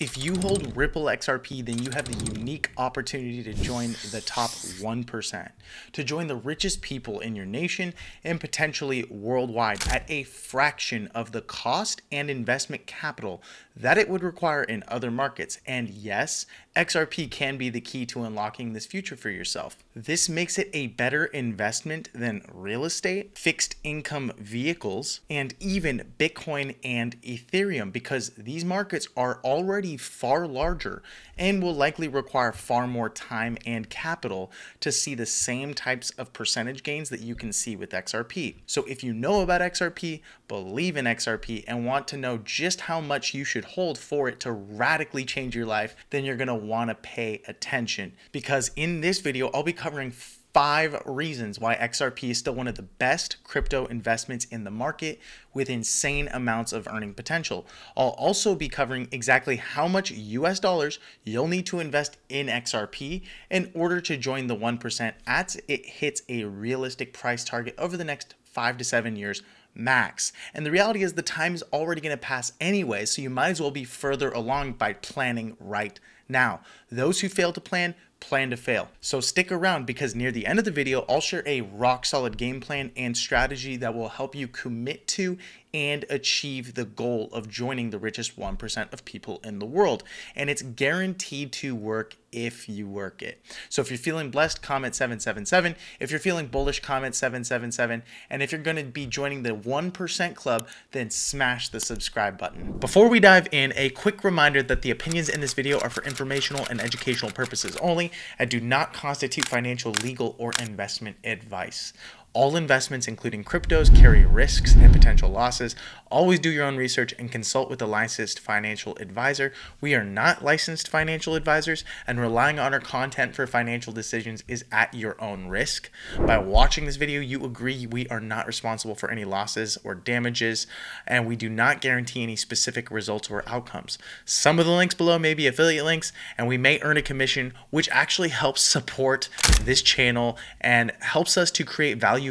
If you hold Ripple XRP, then you have the unique opportunity to join the top 1%, to join the richest people in your nation and potentially worldwide at a fraction of the cost and investment capital that it would require in other markets. And yes, XRP can be the key to unlocking this future for yourself. This makes it a better investment than real estate, fixed income vehicles, and even Bitcoin and Ethereum, because these markets are already far larger and will likely require far more time and capital to see the same types of percentage gains that you can see with XRP. So if you know about XRP, believe in XRP, and want to know just how much you should hold for it to radically change your life, then you're going to want to pay attention, because in this video I'll be covering 5 reasons why XRP is still one of the best crypto investments in the market with insane amounts of earning potential. I'll also be covering exactly how much US dollars you'll need to invest in XRP in order to join the 1% as it hits a realistic price target over the next 5 to 7 years max. And the reality is the time is already going to pass anyway, so you might as well be further along by planning right now. Those who fail to plan to fail. So stick around, because near the end of the video, I'll share a rock solid game plan and strategy that will help you commit to and achieve the goal of joining the richest 1% of people in the world. And it's guaranteed to work if you work it. So if you're feeling blessed, comment 777. If you're feeling bullish, comment 777. And if you're going to be joining the 1% club, then smash the subscribe button. Before we dive in, a quick reminder that the opinions in this video are for informational and educational purposes only and do not constitute financial, legal, or investment advice. All investments, including cryptos, carry risks and potential losses. Always do your own research and consult with a licensed financial advisor. We are not licensed financial advisors, and relying on our content for financial decisions is at your own risk. By watching this video, you agree we are not responsible for any losses or damages, and we do not guarantee any specific results or outcomes. Some of the links below may be affiliate links, and we may earn a commission, which actually helps support this channel and helps us to create value-based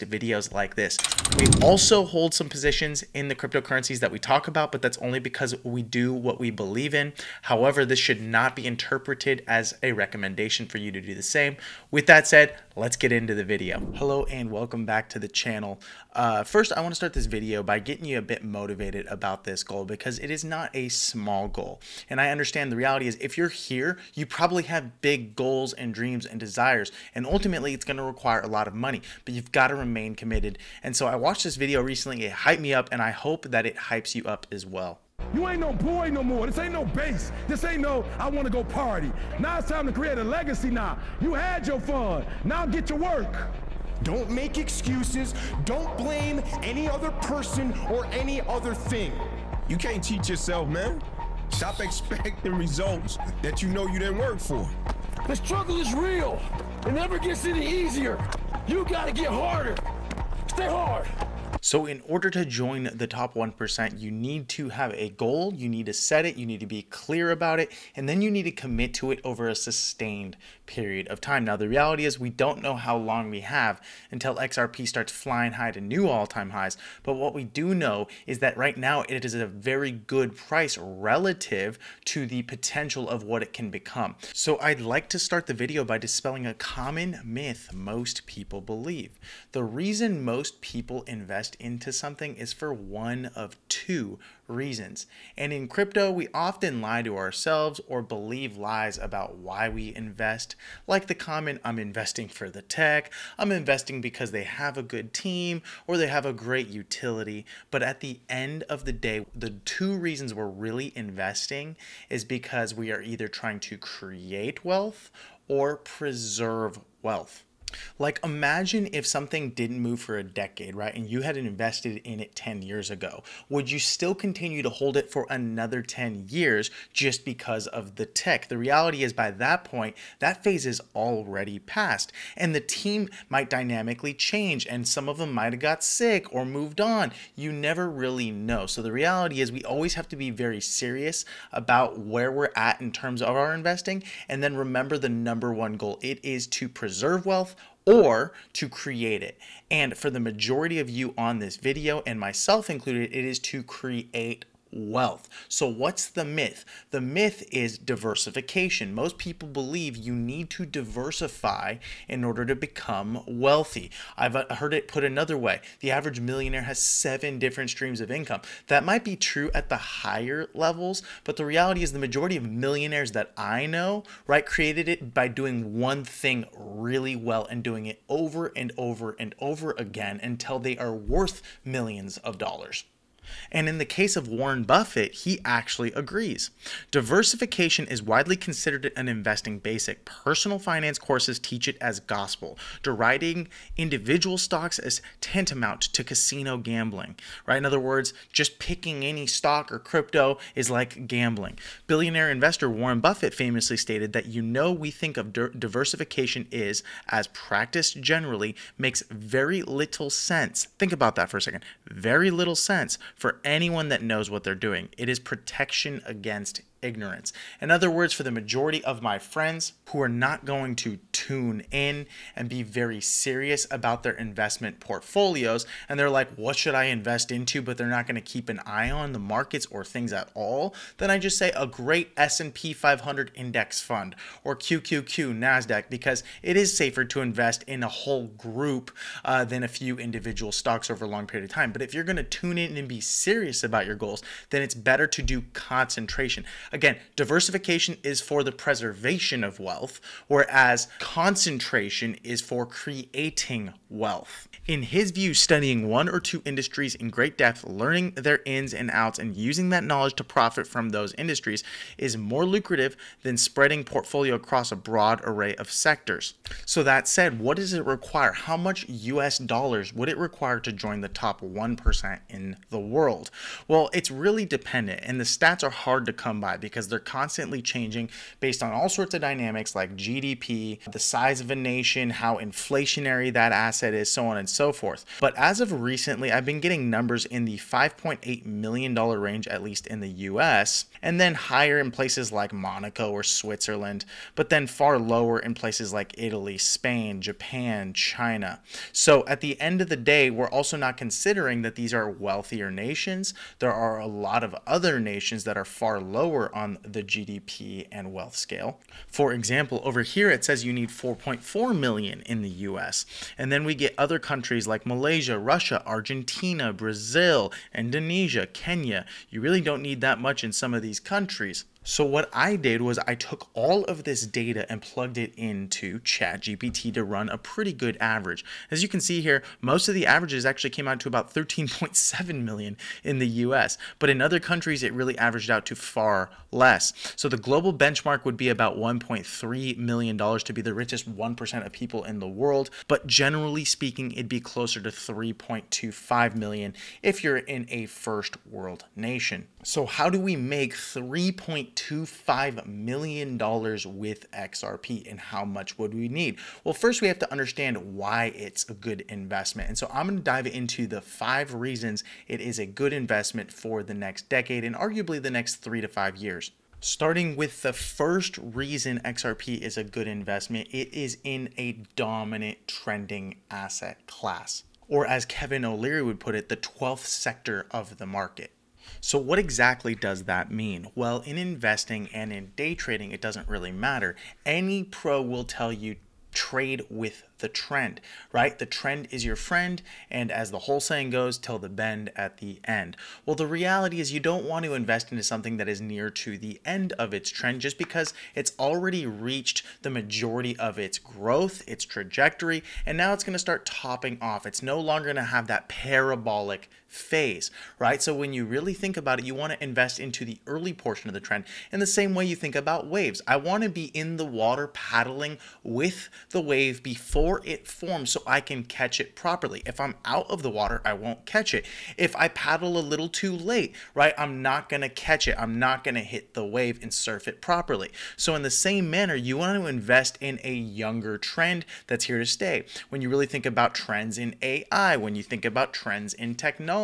videos like this. We also hold some positions in the cryptocurrencies that we talk about, but that's only because we do what we believe in. However, this should not be interpreted as a recommendation for you to do the same. With that said, let's get into the video. Hello and welcome back to the channel. First, I want to start this video by getting you a bit motivated about this goal, because it is not a small goal. And I understand the reality is if you're here, you probably have big goals and dreams and desires, and ultimately it's going to require a lot of money, but you've got to remain committed. And so I watched this video recently, it hyped me up, and I hope that it hypes you up as well. You ain't no boy no more. This ain't no base. This ain't no I want to go party. Now it's time to create a legacy now. You had your fun. Now get to work. Don't make excuses. Don't blame any other person or any other thing. You can't cheat yourself, man. Stop expecting results that you know you didn't work for. The struggle is real. It never gets any easier. You gotta get harder. Stay hard. So in order to join the top 1%, you need to have a goal, you need to set it, you need to be clear about it, and then you need to commit to it over a sustained period of time. Now, the reality is we don't know how long we have until XRP starts flying high to new all-time highs, but what we do know is that right now it is a very good price relative to the potential of what it can become. So I'd like to start the video by dispelling a common myth most people believe. The reason most people invest into something is for one of 2 reasons. And in crypto, we often lie to ourselves or believe lies about why we invest, like the common, I'm investing for the tech, I'm investing because they have a good team or they have a great utility. But at the end of the day, the 2 reasons we're really investing is because we are either trying to create wealth or preserve wealth. Like, imagine if something didn't move for a decade, right? And you had invested in it 10 years ago. Would you still continue to hold it for another 10 years just because of the tech? The reality is by that point, that phase is already past, and the team might dynamically change, and some of them might have got sick or moved on. You never really know. So the reality is we always have to be very serious about where we're at in terms of our investing, and then remember the #1 goal. It is to preserve wealth or to create it. And for the majority of you on this video, and myself included, it is to create wealth. So what's the myth? The myth is diversification. Most people believe you need to diversify in order to become wealthy. I've heard it put another way. The average millionaire has 7 different streams of income. That might be true at the higher levels, but the reality is the majority of millionaires that I know, right, created it by doing one thing really well and doing it over and over and over again until they are worth millions of dollars. And in the case of Warren Buffett, he actually agrees. Diversification is widely considered an investing basic. Personal finance courses teach it as gospel, deriding individual stocks as tantamount to casino gambling, right? In other words, just picking any stock or crypto is like gambling. Billionaire investor Warren Buffett famously stated that we think of diversification is, as practiced generally, makes very little sense. Think about that for a second. Very little sense for anyone that knows what they're doing. It is protection against ignorance. In other words, for the majority of my friends who are not going to tune in and be very serious about their investment portfolios, and they're like, what should I invest into? But they're not going to keep an eye on the markets or things at all. Then I just say a great S&P 500 index fund or QQQ NASDAQ, because it is safer to invest in a whole group than a few individual stocks over a long period of time. But if you're going to tune in and be serious about your goals, then it's better to do concentration. Again, diversification is for the preservation of wealth, whereas concentration is for creating wealth. In his view, studying 1 or 2 industries in great depth, learning their ins and outs, and using that knowledge to profit from those industries is more lucrative than spreading portfolio across a broad array of sectors. So that said, what does it require? How much US dollars would it require to join the top 1% in the world? Well, it's really dependent, and the stats are hard to come by because they're constantly changing based on all sorts of dynamics like GDP, the size of a nation, how inflationary that asset is, so on and so forth. But as of recently, I've been getting numbers in the $5.8 million range, at least in the US, and then higher in places like Monaco or Switzerland, but then far lower in places like Italy, Spain, Japan, China. So at the end of the day, we're also not considering that these are wealthier nations. There are a lot of other nations that are far lower on the GDP and wealth scale. For example, over here it says you need 4.4 million in the US, and then we get other countries like Malaysia, Russia, Argentina, Brazil, Indonesia, Kenya. You really don't need that much in some of these countries. So what I did was I took all of this data and plugged it into ChatGPT to run a pretty good average. As you can see here, most of the averages actually came out to about 13.7 million in the US, but in other countries it really averaged out to far less. So the global benchmark would be about $1.3 million to be the richest 1% of people in the world, but generally speaking, it'd be closer to 3.25 million if you're in a first world nation. So how do we make $3.25 million with XRP, and how much would we need? Well, first we have to understand why it's a good investment. And so I'm going to dive into the 5 reasons it is a good investment for the next decade and arguably the next 3 to 5 years. Starting with the first reason XRP is a good investment, it is in a dominant trending asset class, or as Kevin O'Leary would put it, the 12th sector of the market. So what exactly does that mean? Well, in investing and in day trading, it doesn't really matter. Any pro will tell you trade with the trend, right? The trend is your friend, and as the whole saying goes, till the bend at the end. Well, the reality is you don't want to invest into something that is near to the end of its trend just because it's already reached the majority of its growth, its trajectory, and now it's going to start topping off. It's no longer going to have that parabolic phase, right? So when you really think about it, you want to invest into the early portion of the trend in the same way you think about waves. I want to be in the water paddling with the wave before it forms so I can catch it properly. If I'm out of the water, I won't catch it. If I paddle a little too late, right, I'm not going to catch it. I'm not going to hit the wave and surf it properly. So in the same manner, you want to invest in a younger trend that's here to stay. When you really think about trends in AI, when you think about trends in technology,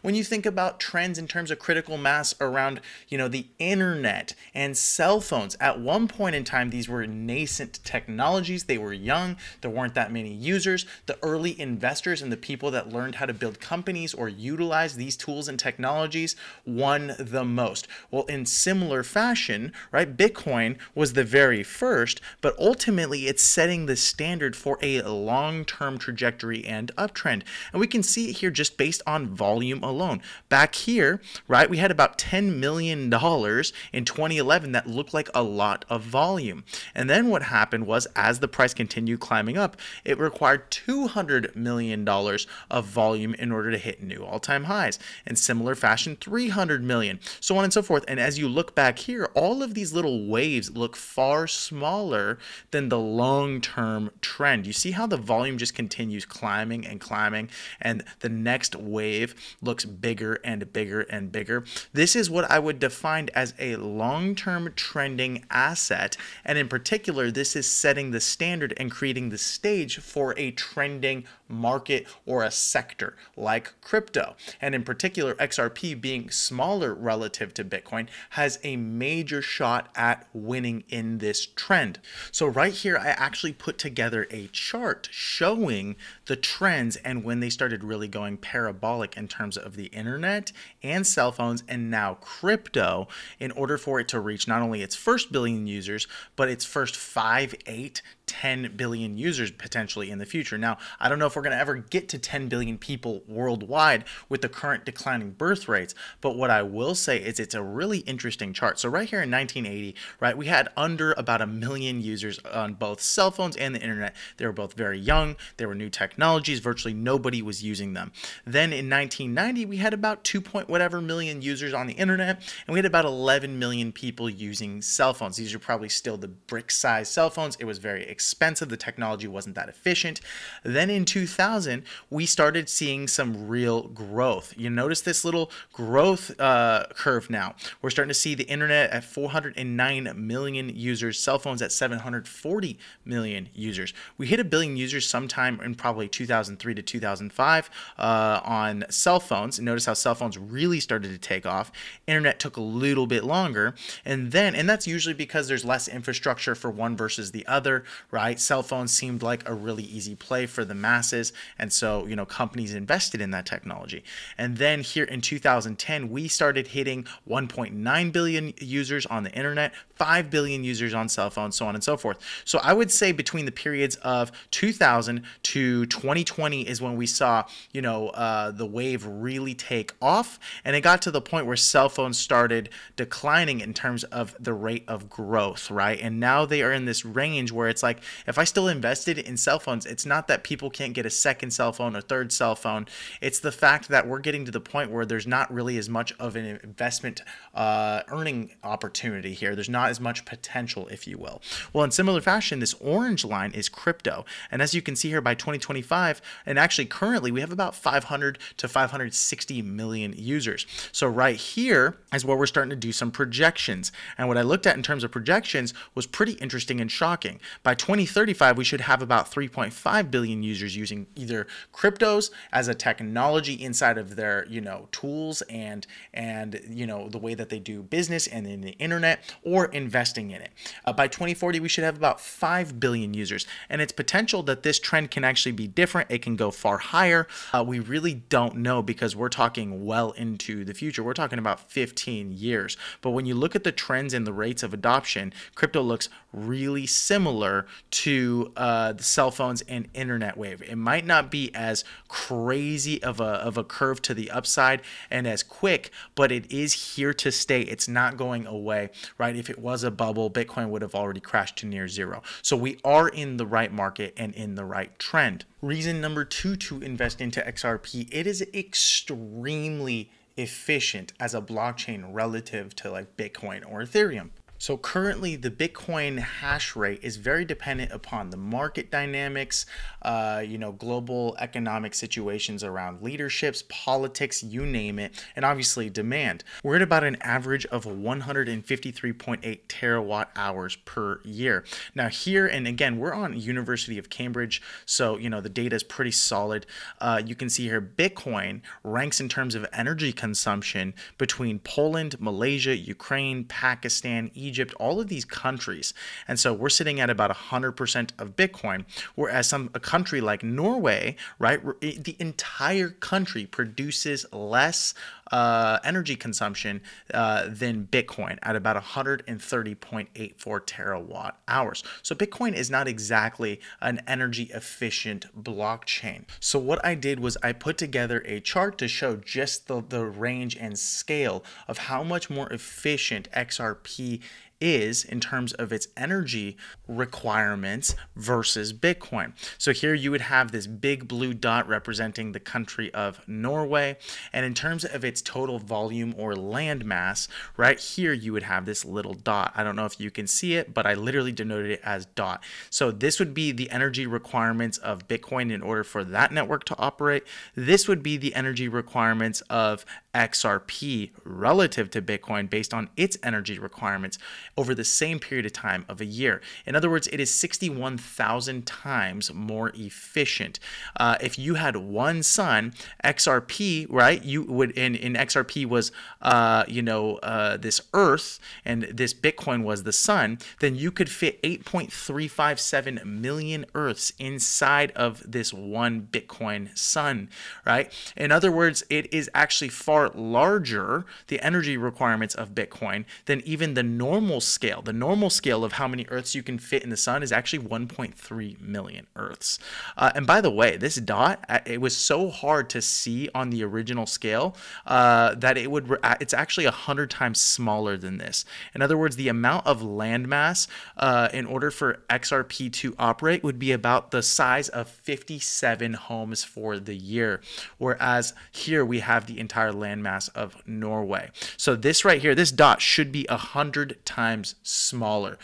when you think about trends in terms of critical mass around, the internet and cell phones, at one point in time, these were nascent technologies. They were young. There weren't weren't that many users. The early investors and the people that learned how to build companies or utilize these tools and technologies won the most. Well, in similar fashion, right, Bitcoin was the very first, but ultimately it's setting the standard for a long-term trajectory and uptrend. And we can see it here just based on volume alone. Back here, right, we had about $10 million in 2011 that looked like a lot of volume. And then what happened was, as the price continued climbing up, it required $200 million of volume in order to hit new all-time highs. In similar fashion, 300 million, so on and so forth. And as you look back here, all of these little waves look far smaller than the long-term trend. You see how the volume just continues climbing and climbing, and the next wave looks bigger and bigger and bigger. This is what I would define as a long-term trending asset, and in particular, this is setting the standard and creating the stage for a trending market or a sector like crypto. And in particular, XRP being smaller relative to Bitcoin has a major shot at winning in this trend. So right here, I actually put together a chart showing the trends and when they started really going parabolic in terms of the internet and cell phones and now crypto, in order for it to reach not only its first billion users, but its first 5, 8, 10 billion users potentially in the future. Now, I don't know if we're going to ever get to 10 billion people worldwide with the current declining birth rates, but what I will say is it's a really interesting chart. So right here in 1980, right, we had under about 1 million users on both cell phones and the internet. They were both very young. They were new technologies. Virtually nobody was using them. Then in 1990, we had about 2 point whatever million users on the internet, and we had about 11 million people using cell phones. These are probably still the brick-sized cell phones. It was very expensive. The technology wasn't that efficient. Then in 2000, we started seeing some real growth. You notice this little growth curve now. We're starting to see the internet at 409 million users, cell phones at 740 million users. We hit 1 billion users sometime in probably 2003 to 2005 on cell phones. And notice how cell phones really started to take off. Internet took a little bit longer. And that's usually because there's less infrastructure for one versus the other, right? Cell phones seemed like a really easy play for the masses, and so companies invested in that technology. And then here in 2010, we started hitting 1.9 billion users on the internet, 5 billion users on cell phones, so on and so forth. So I would say between the periods of 2000 to 2020 is when we saw the wave really take off, and it got to the point where cell phones started declining in terms of the rate of growth, right? And now they are in this range where it's like, if I still invested in cell phones, it's not that people can't get a second cell phone or third cell phone. It's the fact that we're getting to the point where there's not really as much of an investment earning opportunity here. There's not as much potential, if you will. Well, in similar fashion, this orange line is crypto. And as you can see here, by 2025, and actually currently, we have about 500 to 560 million users. So right here is where we're starting to do some projections. And what I looked at in terms of projections was pretty interesting and shocking. By 2035, we should have about 3.5 billion users using either cryptos as a technology inside of their, tools and the way that they do business and in the internet, or investing in it. By 2040, we should have about 5 billion users, and it's potential that this trend can actually be different. It can go far higher. We really don't know because we're talking well into the future. We're talking about 15 years. But when you look at the trends and the rates of adoption, crypto looks really similar to the cell phones and internet wave. It might not be as crazy of a curve to the upside and as quick, but it is here to stay. It's not going away, right? If it was a bubble, Bitcoin would have already crashed to near zero. So we are in the right market and in the right trend. Reason number 2 to invest into XRP, it is extremely efficient as a blockchain relative to like Bitcoin or Ethereum. So currently the Bitcoin hash rate is very dependent upon the market dynamics, global economic situations around leaderships, politics, you name it, and obviously demand. We're at about an average of 153.8 terawatt hours per year. Now here, and again, we're on University of Cambridge, so the data is pretty solid. You can see here Bitcoin ranks in terms of energy consumption between Poland, Malaysia, Ukraine, Pakistan, Egypt, Egypt, all of these countries. And so we're sitting at about 100% of Bitcoin, whereas a country like Norway, right, the entire country produces less energy consumption than Bitcoin at about 130.84 terawatt hours. So Bitcoin is not exactly an energy efficient blockchain. So what I did was I put together a chart to show just the range and scale of how much more efficient XRP is in terms of its energy requirements versus Bitcoin. So here you would have this big blue dot representing the country of Norway. And in terms of its total volume or land mass, right here you would have this little dot. I don't know if you can see it, but I literally denoted it as dot. So this would be the energy requirements of Bitcoin in order for that network to operate. This would be the energy requirements of XRP relative to Bitcoin based on its energy requirements over the same period of time of a year. In other words, it is 61,000 times more efficient. If you had one sun, XRP, right, you would, in XRP was, this Earth, and this Bitcoin was the sun, then you could fit 8.357 million Earths inside of this one Bitcoin sun, right? In other words, it is actually far larger, the energy requirements of Bitcoin, than even the normal scale. The normal scale of how many Earths you can fit in the sun is actually 1.3 million Earths. And by the way, this dot, it was so hard to see on the original scale that it's actually 100 times smaller than this. In other words, the amount of landmass in order for XRP to operate would be about the size of 57 homes for the year, whereas here we have the entire landmass of Norway. So this right here, this dot should be 100 times smaller.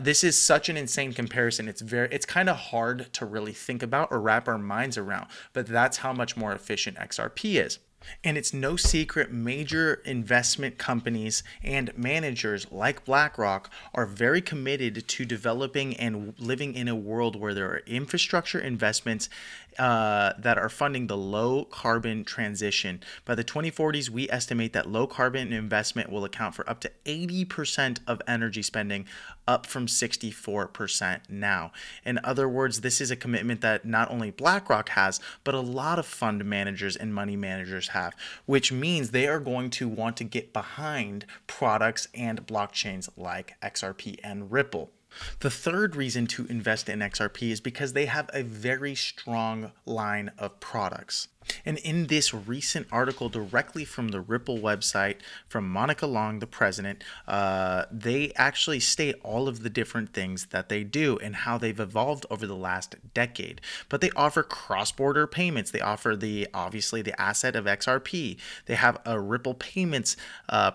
This is such an insane comparison. It's kind of hard to really think about or wrap our minds around, but that's how much more efficient XRP is. And it's no secret major investment companies and managers like BlackRock are very committed to developing and living in a world where there are infrastructure investments that are funding the low carbon transition. By the 2040s, we estimate that low carbon investment will account for up to 80% of energy spending, up from 64% now. In other words, this is a commitment that not only BlackRock has, but a lot of fund managers and money managers have, which means they are going to want to get behind products and blockchains like XRP and Ripple. The third reason to invest in XRP is because they have a very strong line of products. And in this recent article directly from the Ripple website, from Monica Long, the president, they actually state all of the different things that they do and how they've evolved over the last decade. But they offer cross-border payments. They offer obviously the asset of XRP. They have a Ripple payments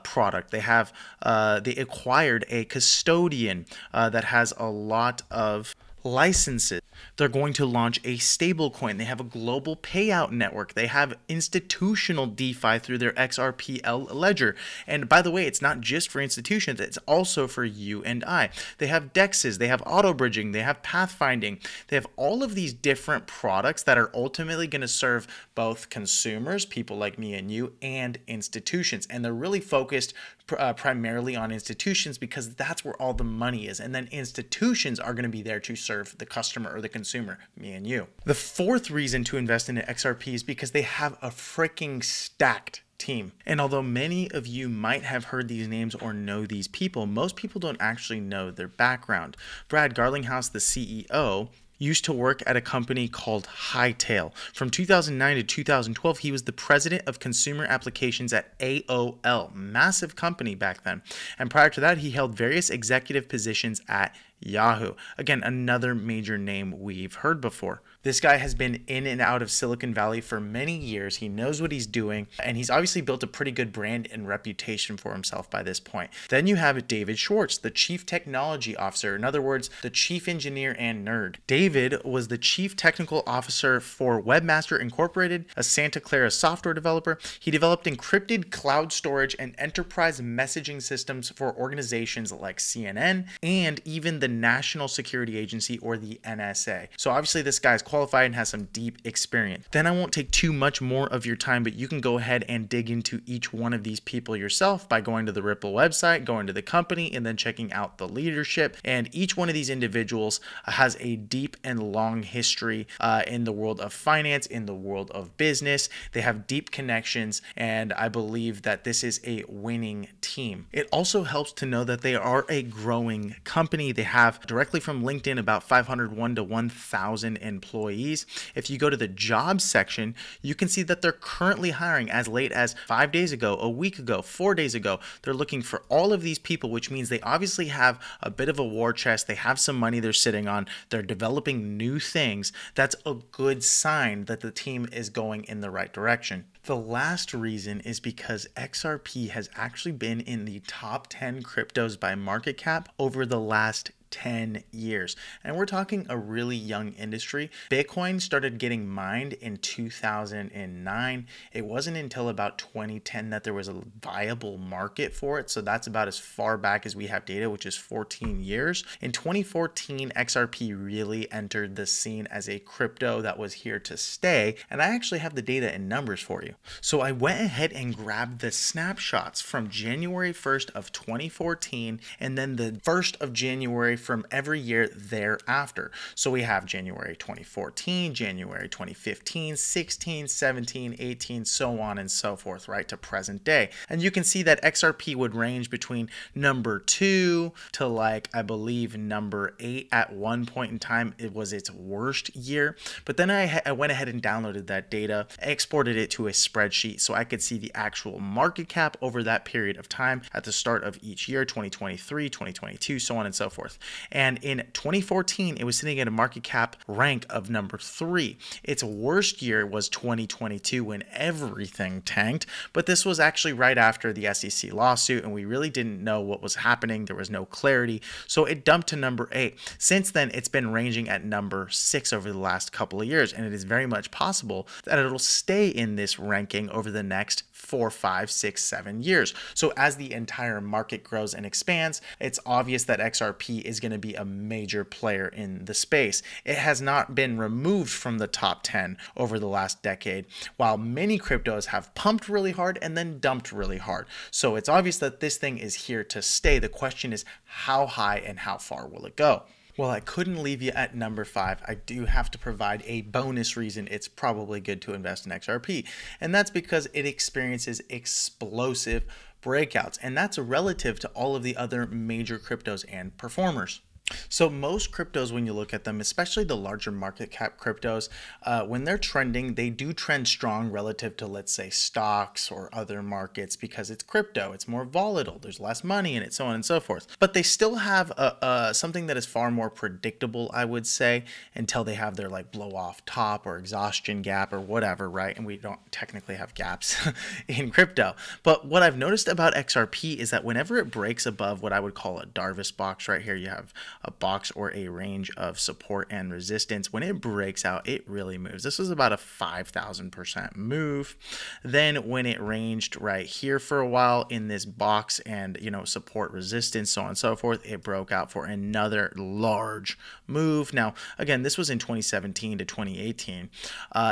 product. They acquired a custodian that has a lot of licenses. They're going to launch a stable coin. They have a global payout network. They have institutional DeFi through their XRPL ledger. And by the way, it's not just for institutions, it's also for you and I. They have DEXs, they have auto bridging, they have pathfinding. They have all of these different products that are ultimately going to serve both consumers, people like me and you, and institutions. And they're really focused primarily on institutions because that's where all the money is. And then institutions are going to be there to serve the customer or the consumer, me and you. The fourth reason to invest in XRP is because they have a freaking stacked team. And although many of you might have heard these names or know these people, most people don't actually know their background. Brad Garlinghouse, the CEO, used to work at a company called Hightail. From 2009 to 2012, he was the president of consumer applications at AOL, massive company back then. And prior to that, he held various executive positions at Yahoo. Again, another major name we've heard before. This guy has been in and out of Silicon Valley for many years. He knows what he's doing, and he's obviously built a pretty good brand and reputation for himself by this point. Then you have David Schwartz, the Chief Technology Officer. In other words, the Chief Engineer and Nerd. David was the Chief Technical Officer for Webmaster Incorporated, a Santa Clara software developer. He developed encrypted cloud storage and enterprise messaging systems for organizations like CNN and even the the National Security Agency, or the NSA. So obviously this guy's qualified and has some deep experience. Then I won't take too much more of your time, but you can go ahead and dig into each one of these people yourself by going to the Ripple website, going to the company, and then checking out the leadership. And each one of these individuals has a deep and long history in the world of finance, in the world of business. They have deep connections, and I believe that this is a winning team. It also helps to know that they are a growing company. They have, directly from LinkedIn, about 501 to 1,000 employees. If you go to the jobs section, you can see that they're currently hiring as late as 5 days ago, a week ago, 4 days ago. They're looking for all of these people, which means they obviously have a bit of a war chest. They have some money they're sitting on. They're developing new things. That's a good sign that the team is going in the right direction. The last reason is because XRP has actually been in the top 10 cryptos by market cap over the last 10 years. And we're talking a really young industry. Bitcoin started getting mined in 2009. It wasn't until about 2010 that there was a viable market for it. So that's about as far back as we have data, which is 14 years. In 2014, XRP really entered the scene as a crypto that was here to stay. And I actually have the data and numbers for you. So I went ahead and grabbed the snapshots from January 1st of 2014 and then the 1st of January from every year thereafter. So we have January 2014, January 2015, 16, 17, 18, so on and so forth, right, to present day. And you can see that XRP would range between number 2 to, like, I believe number 8 at one point in time. It was its worst year. But then I went ahead and downloaded that data, exported it to a spreadsheet so I could see the actual market cap over that period of time at the start of each year, 2023, 2022, so on and so forth. And in 2014, it was sitting at a market cap rank of number 3. Its worst year was 2022 when everything tanked, but this was actually right after the SEC lawsuit and we really didn't know what was happening. There was no clarity. So it dumped to number 8. Since then, it's been ranging at number 6 over the last couple of years, and it is very much possible that it'll stay in this ranking over the next 4, 5, 6, 7 years. So as the entire market grows and expands, it's obvious that XRP is going to be a major player in the space. It has not been removed from the top 10 over the last decade, while many cryptos have pumped really hard and then dumped really hard. So it's obvious that this thing is here to stay. The question is, how high and how far will it go? Well, I couldn't leave you at number 5. I do have to provide a bonus reason it's probably good to invest in XRP, and that's because it experiences explosive breakouts, and that's relative to all of the other major cryptos and performers. So most cryptos, when you look at them, especially the larger market cap cryptos, when they're trending, they do trend strong relative to, let's say, stocks or other markets because it's crypto, it's more volatile, there's less money in it, so on and so forth. But they still have something that is far more predictable, I would say, until they have their like blow off top or exhaustion gap or whatever, right? And we don't technically have gaps in crypto. But what I've noticed about XRP is that whenever it breaks above what I would call a Darvis box, right here, you have a box or a range of support and resistance. When it breaks out, it really moves. This was about a 5,000% move. Then when it ranged right here for a while in this box and, you know, support resistance, so on and so forth, it broke out for another large move. Now, again, this was in 2017 to 2018.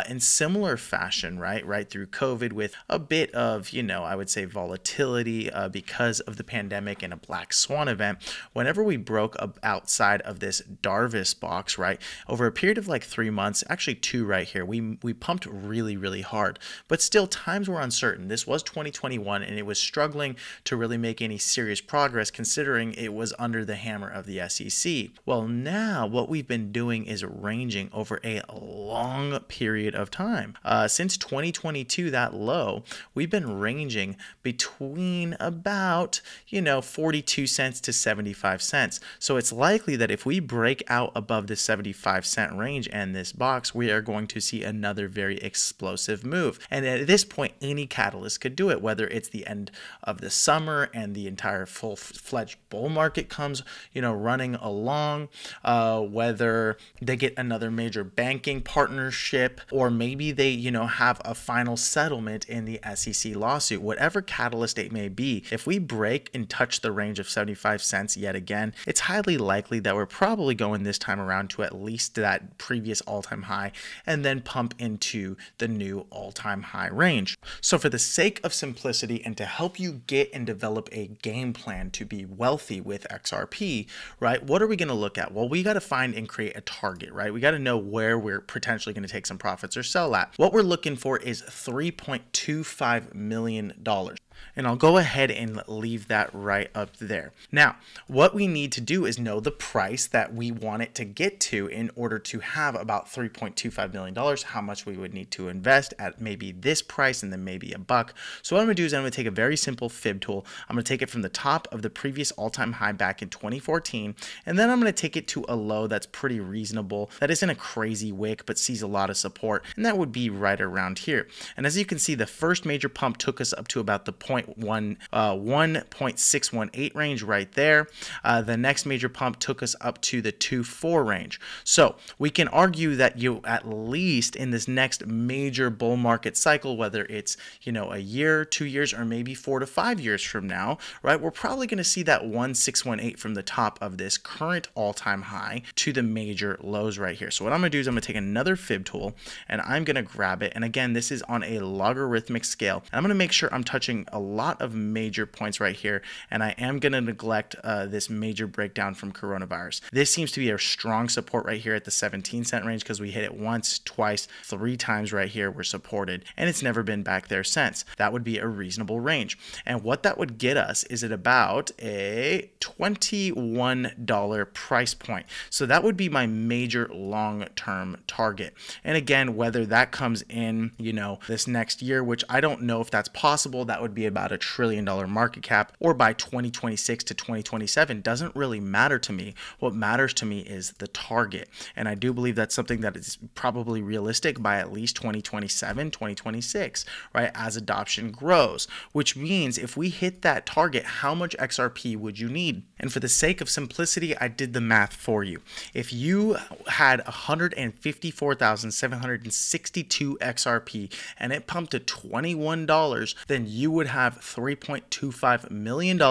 In similar fashion, right through COVID, with a bit of, you know, I would say volatility because of the pandemic and a black swan event. Whenever we broke outside of this Darvis box, right, over a period of like 3 months, actually 2 right here, we pumped really hard, but still times were uncertain. This was 2021 and it was struggling to really make any serious progress considering it was under the hammer of the SEC. Well, now what we've been doing is ranging over a long period of time. Since 2022, that low, we've been ranging between about, you know, 42 cents to 75 cents. So it's likely that if we break out above the 75-cent range and this box, we are going to see another very explosive move. And at this point, any catalyst could do it, whether it's the end of the summer and the entire full-fledged bull market comes, you know, running along, whether they get another major banking partnership, or maybe they, you know, have a final settlement in the SEC lawsuit. Whatever catalyst it may be, if we break and touch the range of 75 cents yet again, it's highly likely likely that we're probably going this time around to at least that previous all-time high and then pump into the new all-time high range. So for the sake of simplicity and to help you get and develop a game plan to be wealthy with XRP, right, what are we going to look at? Well, we got to find and create a target, right? We got to know where we're potentially going to take some profits or sell at. What we're looking for is $3.25 million. And I'll go ahead and leave that right up there. Now, what we need to do is know the price that we want it to get to in order to have about $3.25 million, how much we would need to invest at maybe this price and then maybe a buck. So what I'm going to do is I'm going to take a very simple fib tool. I'm going to take it from the top of the previous all-time high back in 2014, and then I'm going to take it to a low that's pretty reasonable, that isn't a crazy wick, but sees a lot of support, and that would be right around here. And as you can see, the first major pump took us up to about the 1.618 range right there. The next major pump took us up to the 2.4 range. So we can argue that you at least in this next major bull market cycle, whether it's, you know, a year, 2 years, or maybe 4 to 5 years from now, right, we're probably going to see that 1.618 from the top of this current all-time high to the major lows right here. So what I'm going to do is I'm going to take another fib tool and I'm going to grab it. And again, this is on a logarithmic scale. And I'm going to make sure I'm touching a lot of major points right here, and I am going to neglect this major breakdown from coronavirus. This seems to be a strong support right here at the 17-cent range because we hit it once, twice, 3 times right here. We're supported, and it's never been back there since. That would be a reasonable range, and what that would get us is at about a $21 price point. So that would be my major long-term target. And again, whether that comes in, you know, this next year, which I don't know if that's possible, that would be about $1 trillion market cap, or by 2026 to 2027, doesn't really matter to me. What matters to me is the target. And I do believe that's something that is probably realistic by at least 2027, 2026, right? As adoption grows, which means if we hit that target, how much XRP would you need? And for the sake of simplicity, I did the math for you. If you had 154,762 XRP and it pumped to $21, then you would have $3.25 million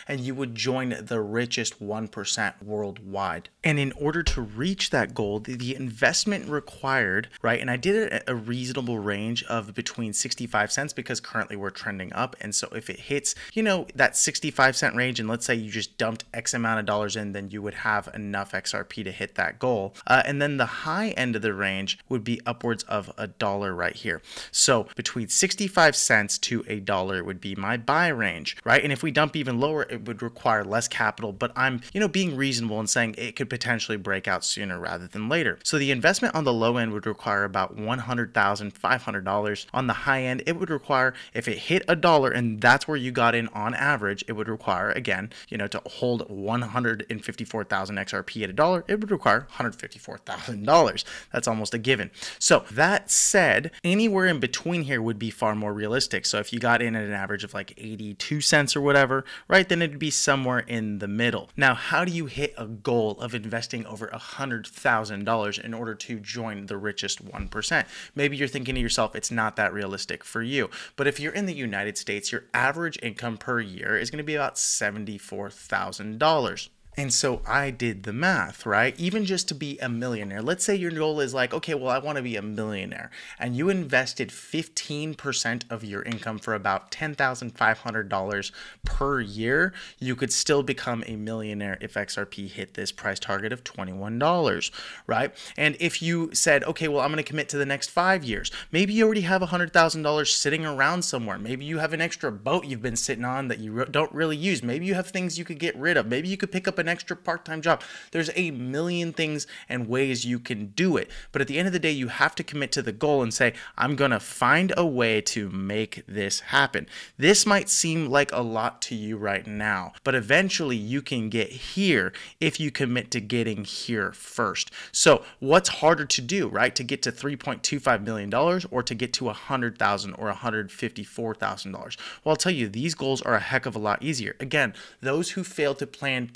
and you would join the richest 1% worldwide. And in order to reach that goal, the investment required, right? And I did it at a reasonable range of between 65 cents because currently we're trending up. And so if it hits, you know, that 65-cent range, and let's say you just dumped X amount of dollars in, then you would have enough XRP to hit that goal. And then the high end of the range would be upwards of $1 right here. So between 65 cents to $1 would be my buy range, right? And if we dump even lower, it would require less capital, but I'm, you know, being reasonable and saying it could potentially break out sooner rather than later. So the investment on the low end would require about $100,500. On the high end, it would require, if it hit $1 and that's where you got in on average, it would require, again, you know, to hold 154,000 XRP at $1, it would require $154,000. That's almost a given. So that said, anywhere in between here would be far more realistic. So if you got in at an average of like 82 cents or whatever, right, then it'd be somewhere in the middle. Now, how do you hit a goal of investing over $100,000 in order to join the richest 1%? Maybe you're thinking to yourself, it's not that realistic for you. But if you're in the United States, your average income per year is going to be about $74,000. And so I did the math, right? Even just to be a millionaire, let's say your goal is like, okay, well, I want to be a millionaire, and you invested 15% of your income for about $10,500 per year, you could still become a millionaire if XRP hit this price target of $21, right? And if you said, okay, well, I'm going to commit to the next 5 years, maybe you already have $100,000 sitting around somewhere. Maybe you have an extra boat you've been sitting on that you don't really use. Maybe you have things you could get rid of. Maybe you could pick up an extra part-time job. There's a million things and ways you can do it. But at the end of the day, you have to commit to the goal and say, I'm going to find a way to make this happen. This might seem like a lot to you right now, but eventually you can get here if you commit to getting here first. So what's harder to do, right? To get to $3.25 million or to get to $100,000 or $154,000? Well, I'll tell you, these goals are a heck of a lot easier. Again, those who fail to plan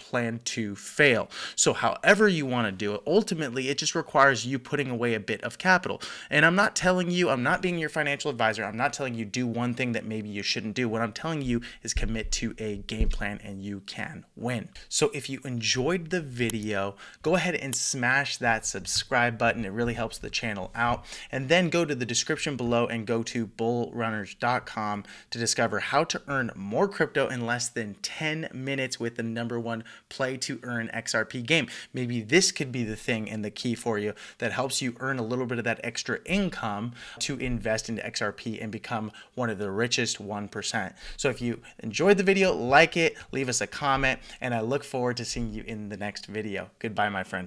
to fail. So however you want to do it, ultimately it just requires you putting away a bit of capital. And I'm not telling you, I'm not being your financial advisor, I'm not telling you do one thing that maybe you shouldn't do. What I'm telling you is commit to a game plan and you can win. So if you enjoyed the video, go ahead and smash that subscribe button. It really helps the channel out. And then go to the description below and go to bullrunners.com to discover how to earn more crypto in less than 10 minutes with the #1 play to earn XRP game. Maybe this could be the thing and the key for you that helps you earn a little bit of that extra income to invest into XRP and become one of the richest 1%. So if you enjoyed the video, like it, leave us a comment, and I look forward to seeing you in the next video. Goodbye, my friend.